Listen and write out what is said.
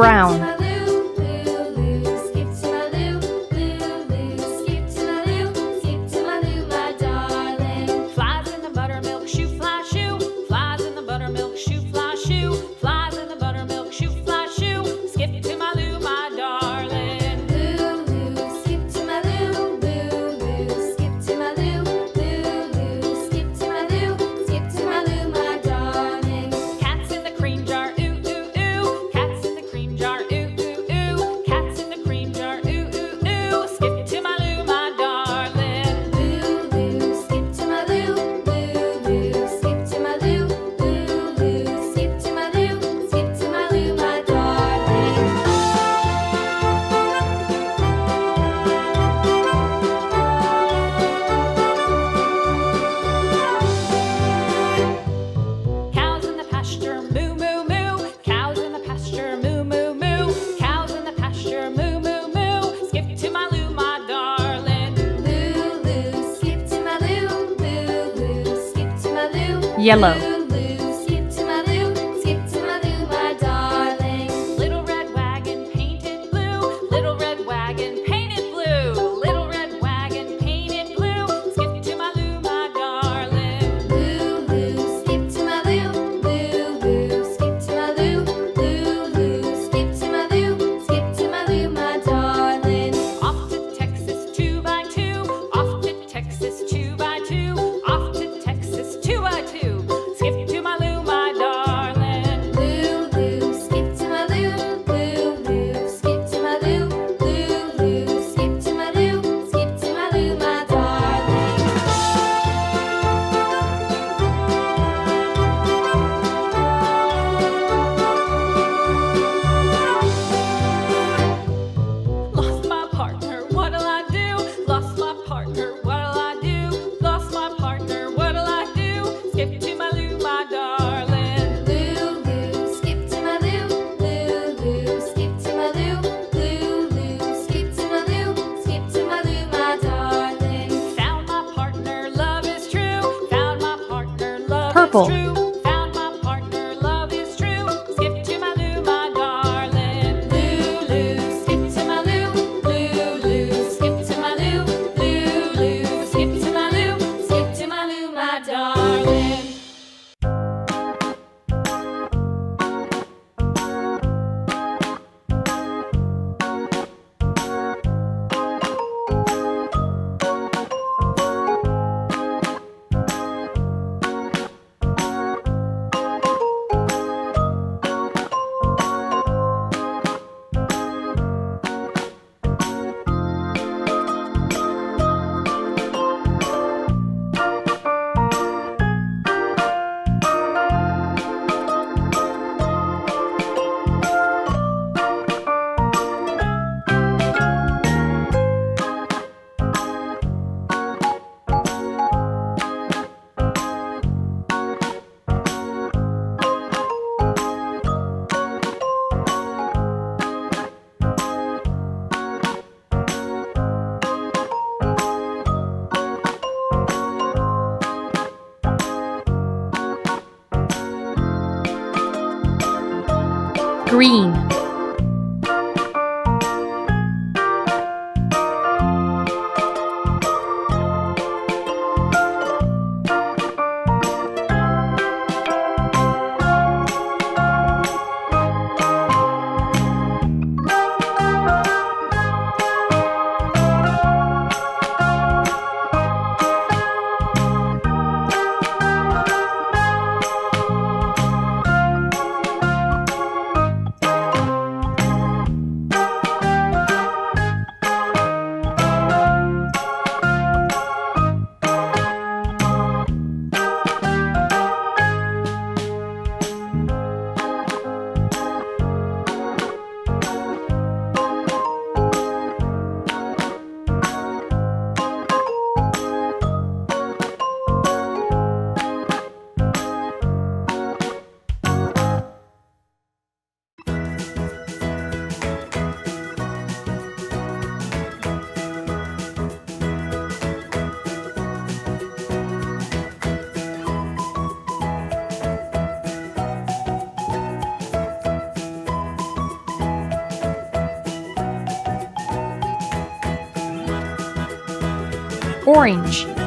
brown. Yellow. Skip to my loo, my darling. Little red wagon painted blue. Little red wagon painted blue. Little red wagon painted blue. Skip to my loo, my darling. Loo, loo, skip to my loo. Loo, loo, skip to my loo. Loo, loo, skip to my loo. Skip to my loo, my darling. Off to Texas 2x2. Off to Texas 2x2. Off to Texas 2x2. Skip to my loo, my darling. Loo, loo, skip to my loo. Loo, loo, skip to my loo. Loo, loo, skip to my loo. Skip to my loo, my darling. Lost my partner, what'll I do? Lost my partner, what'll I do? Lost my partner, what'll I do? Skip to my loo, my darling. Loo, loo, skip to my loo. Loo, loo, skip to my loo. Loo, loo, skip to my loo. Skip to my loo, my darling. Found my partner, love is true. Found my partner, love Purple. is true. Found my partner, love is true. Skip to my loo, my darling. Loo, loo, skip to my loo. Loo, loo, skip to my loo. Loo, loo, skip to my loo. Skip to my loo, my darling. Green. Orange.